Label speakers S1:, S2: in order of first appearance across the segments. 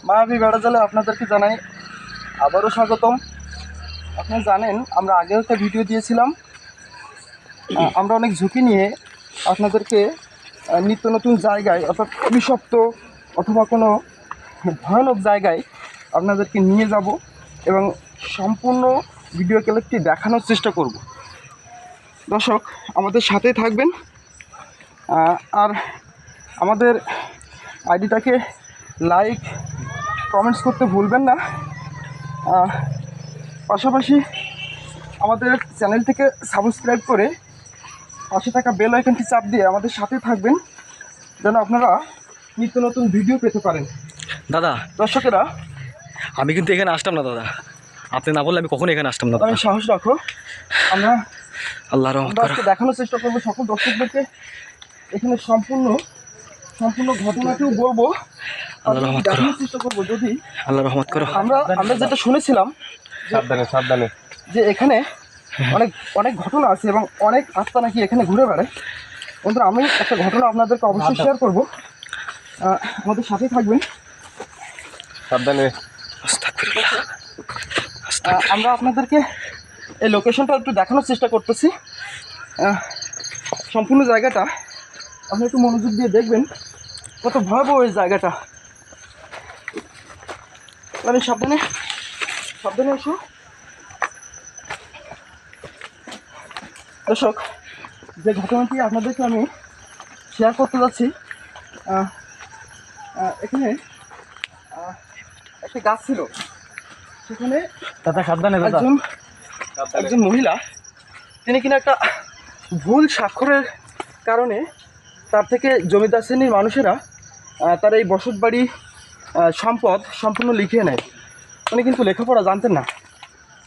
S1: মায়াবী বেড়াজালে আপনাদেরকে জানাই আবারও স্বাগতম। আপনারা জানেন আমরা আগেও একটা ভিডিও দিয়েছিলাম। আমরা অনেক ঝুঁকি নিয়ে আপনাদেরকে নিত্য নতুন জায়গায় অর্থাৎ অভিশপ্ত অথবা কোনো ভয়ানক জায়গায় আপনাদেরকে নিয়ে যাব এবং সম্পূর্ণ ভিডিও ক্লিপটি দেখানোর চেষ্টা করব। দর্শক আমাদের সাথেই থাকবেন আর আমাদের আইডিটাকে লাইক কমেন্টস করতে ভুলবেন না। পাশাপাশি আমাদের চ্যানেলটিকে সাবস্ক্রাইব করে পাশে থাকা বেল আইকনটি চাপ দিয়ে আমাদের সাথে থাকবেন যেন আপনারা নিত্য নতুন ভিডিও পেতে পারেন।
S2: দাদা
S1: দর্শকেরা
S2: আমি কিন্তু এখানে আসতাম না দাদা, আপনি না বললে আমি কখনো এখানে আসতাম না।
S1: আমি সাহস রাখো, আমরা
S2: আল্লাহর রহমত করো।
S1: দেখানোর চেষ্টা করবো সকল দর্শকদেরকে, এখানে সম্পূর্ণ ঘটনাটিও বলবো, দেখানোর চেষ্টা করবো। যদি
S2: আল্লাহর রহমত করো।
S1: আমরা যেটা শুনেছিলাম
S3: সাবধানে
S1: যে এখানে অনেক ঘটনা আছে এবং অনেক আত্মা নাকি এখানে ঘুরে বেড়ায়। বন্ধুরা আমি একটা ঘটনা আপনাদেরকে অবশ্যই শেয়ার করবো, আমাদের সাথেই থাকবেন।
S3: সাবধানে।
S1: আমরা আপনাদেরকে এই লোকেশনটা একটু দেখানোর চেষ্টা করতেছি। সম্পূর্ণ জায়গাটা আপনি একটু মনোযোগ দিয়ে দেখবেন, কত ভয়াবহ এই জায়গাটা। আমি সাবধানে এসো। দর্শক যে ঘটনাটি আপনাদেরকে আমি শেয়ার করতে যাচ্ছি, এখানে একটা গাছ ছিল, সেখানে একজন মহিলা, তিনি কিনা একটা ভুল স্বাক্ষরের কারণে তার থেকে জমিদার শ্রেণীর মানুষেরা তার এই বসত বাড়ি সম্পদ সম্পূর্ণ লিখিয়ে নেয়। উনি কিন্তু লেখাপড়া জানতেন না,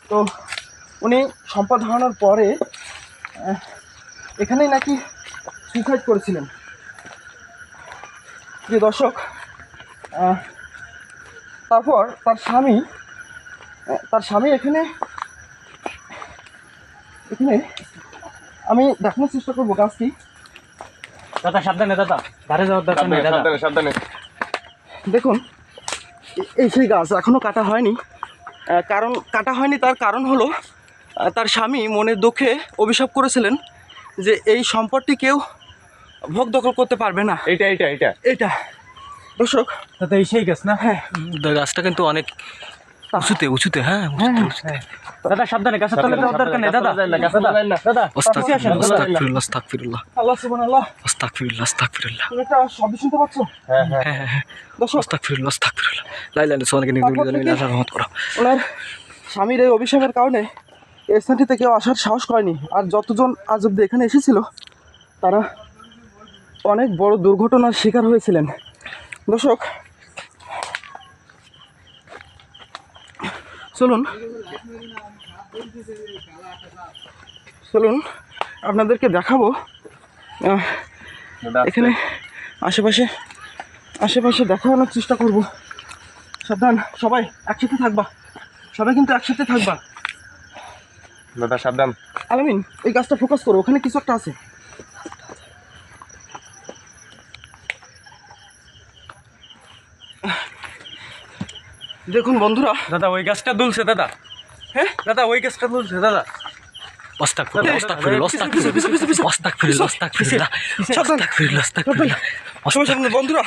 S1: তো উনি সম্পদ হারানোর পরে এখানেই নাকি সুইসাইড করেছিলেন। যে দর্শক তারপর তার স্বামী এখানে আমি দেখানোর চেষ্টা করবো গাছটি।
S2: দাদা সাবধানে, দাদা ধারে যাওয়ার দরকার নেই,
S3: সাবধানে।
S1: দেখুন এই সেই গাছ এখনও কাটা হয়নি। তার কারণ হলো তার স্বামী মনের দুঃখে অভিশাপ করেছিলেন যে এই সম্পদটি কেউ ভোগ দখল করতে পারবে না। এটা দর্শক
S2: দাদা এই সেই গাছ না?
S1: হ্যাঁ,
S2: গাছটা কিন্তু অনেক উঁচুতে। হ্যাঁ দাদা সাবধানে, গাছের তলে যাওয়ার দরকার নেই দাদা। দাদা আস্তাগফিরুল্লাহ আস্তাগফিরুল্লাহ
S1: আল্লাহ সুবহানাল্লাহ
S2: আস্তাগফিরুল্লাহ আস্তাগফিরুল্লাহ।
S1: তুমি একটা শব্দ শুনতে পাচ্ছ?
S2: হ্যাঁ
S1: দর্শক
S2: আস্তাগফিরুল্লাহ আস্তাগফিরুল্লাহ। লা ইলাহা ইল্লাল্লাহ, আল্লাহর রহমত করো।
S1: ওনার স্বামীর এই অভিশাপের কারণে এই স্থানটিতে কেউ আসার সাহস করেনি। আর যতজন আজ অব্দি এখানে এসেছিল তারা অনেক বড় দুর্ঘটনার শিকার হয়েছিলেন। দর্শক চলুন আপনাদেরকে দেখাবো। এখানে আশেপাশে দেখানোর চেষ্টা করব। সাবধান, সবাই একসাথে থাকবা, সবাই কিন্তু একসাথে থাকবা।
S3: দাদা সাবধান।
S1: আলামিন এই গাছটা ফোকাস করো, ওখানে কিছু একটা আছে। দেখুন বন্ধুরা,
S2: দাদা ওই গাছটা দুলছে দাদা।
S1: হ্যাঁ
S2: দাদা ওই গাছটা দুলছে দাদা।
S1: বন্ধুরা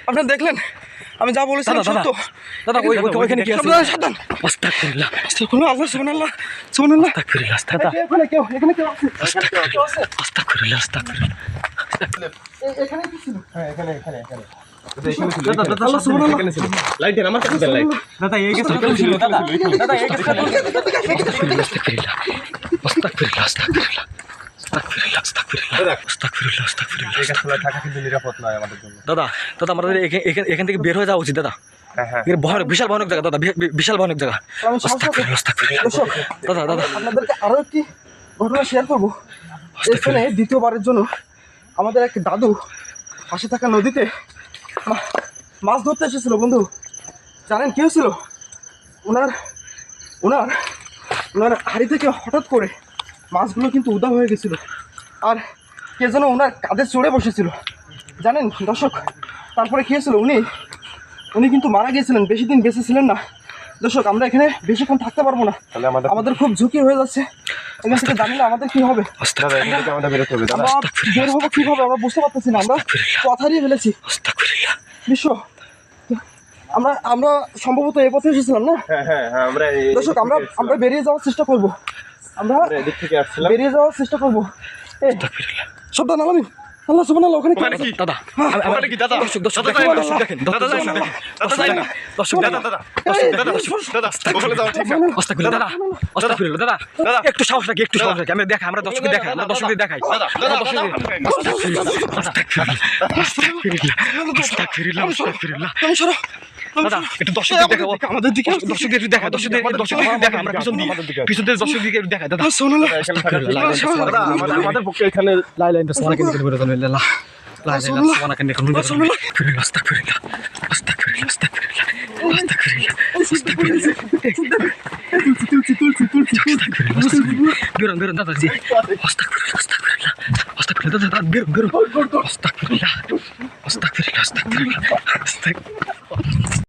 S1: আপনারা দেখলেন আমি যা বলেছি সত্য।
S2: দাদা ওইখানে কি আছে?
S1: সাবধান।
S2: আস্তাগফিরুল্লাহ
S1: আল্লাহ সুবহানাল্লাহ সুবহানাল্লাহ।
S2: আস্তাগফিরুল্লাহ দাদা।
S1: এখানে কেউ আছে?
S2: আস্তাগফিরুল্লাহ আস্তাগফিরুল্লাহ।
S1: এখানে কি ছিল?
S3: হ্যাঁ এখানে
S1: আল্লাহ সুবহানাল্লাহ।
S3: লাইট দেন, আমার কাছে দেন লাইট।
S2: দাদা এই গাছটা দুলছিল দাদা। দাদা এই গাছটা দুলছিল। আস্তাগফিরুল্লাহ আস্তাগফিরুল্লাহ আস্তাগফিরুল্লাহ আস্তাগফিরুল্লাহ আস্তাগফিরুল্লাহ।
S3: এই গাছগুলো থাকা কিন্তু নিরাপদ নয় আমাদের জন্য।
S2: দাদা আমাদের এখান থেকে বের হয়ে যাওয়া উচিত দাদা। বিশাল ভয়ানক জায়গা দাদা, বিশাল ভয়ানক জায়গা। দাদা
S1: আপনাদেরকে আরো একটি ঘটনা শেয়ার করবো। এখানে দ্বিতীয়বারের জন্য আমাদের এক দাদু পাশে থাকা নদীতে মাছ ধরতে এসেছিল। বন্ধু জানেন কি হয়েছিল? ওনার হাড়ি থেকে হঠাৎ করে মাছগুলো কিন্তু উদা হয়ে গেছিলো। আর কে যেন ওনার কাঁধে চড়ে বসেছিল জানেন দর্শক। তারপরে কী হয়েছিল, উনি কিন্তু মারা গিয়েছিলেন, বেশি দিন বেঁচে ছিলেন না। দর্শক আমরা এখানে বেশিক্ষণ থাকতে পারবো না,
S3: তাহলে
S1: আমাদের খুব ঝুঁকি হয়ে যাচ্ছে। এখান থেকে জানি না আমাদের কী হবে,
S3: দাদা এখান থেকে আমাদের বেরোতে হবে দাদা।
S1: আমরা বের হবো কীভাবে আমরা বুঝতে পারতেছি না। আমরা পথ হারিয়ে ফেলেছি বিশ্ব। আমরা সম্ভবত এই পথে এসেছিলাম না
S3: হ্যাঁ আমরা
S1: দর্শক। আমরা বেরিয়ে যাওয়ার চেষ্টা করবো, আমরা
S3: এদিক থেকে আসছিলাম।
S1: বেরিয়ে যাওয়ার চেষ্টা করবো। সাবধান আলামিন, আল্লাহ সুবহানাল্লাহ, ওখানে কি আছে?
S2: দাদা
S3: ওখানে কি দাদা?
S2: দর্শক
S3: দাদা
S2: দেখেন,
S3: দাদা ওখানে যাওয়া ঠিক না।
S2: আস্তাগফিরুল্লাহ দাদা, আস্তাগফিরুল্লাহ দাদা, একটু সাহস রাখি, একটু সাহস রাখি। আমরা দেখাই, আমরা দর্শকদের দেখাই, আমরা দর্শকদের দেখাই। আস্তাগফিরুল্লাহ দাদা, একটু দর্শকদের দেখাবো, আমাদের দিকে দর্শকদের একটু দেখা, দর্শকদের দেখা, আমরা পিছন দিয়ে দর্শক দিকে দেখা দাদা।
S3: দাদা আমাদের পক্ষে এখানে
S2: লা ইলাহা ইল্লাল্লাহ সুবহানাকা ইন্নী কুনতু মিনাল জালিমিন। লা ইলাহা ইল্লাল্লাহ সুবহানাকা ইন্নী কুনতু মিনাল জালিমিন। আস্তাগফিরুল্লাহ, আস্তাগফিরুল্লাহ, আস্তাগফিরুল্লাহ, আস্তাগফিরুল্লাহ, আস্তাগফিরুল্লাহ, আস্তাগফিরুল্লাহ। বেরোন দাদা জি, আস্তাগফিরুল্লাহ, আস্তাগফিরুল্লাহ, আস্তাগফিরুল্লাহ দাদা, বেরোন আস্তাগফিরুল্লাহ, আস্তাগফিরুল্লাহ, আস্তাগফিরুল্লাহ, আস্তাগফিরুল্লাহ।